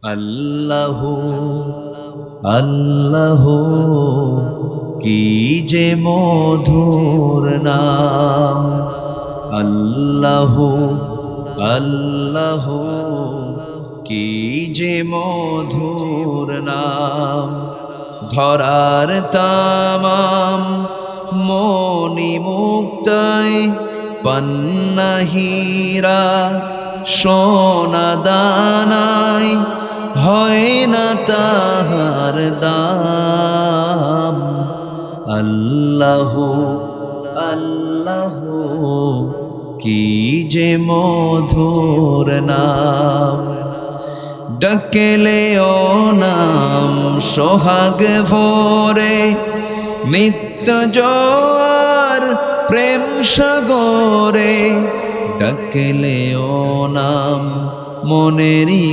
আল্লাহু আল্লাহু কি যে মধুর নাম, আল্লাহু আল্লাহু কি যে মধুর নাম। ধরার তামাম মনি মুক্তায় পান্না হীরা সোনা দানায় হয় না তাহার দাম। আল্লাহু আল্লাহু কি যে মধুর নাম। ডাকলে ও নাম সোহাগ ভরে নিত্য জোয়ার প্রেম সাগরে। ডাকলে ও নাম মনেরই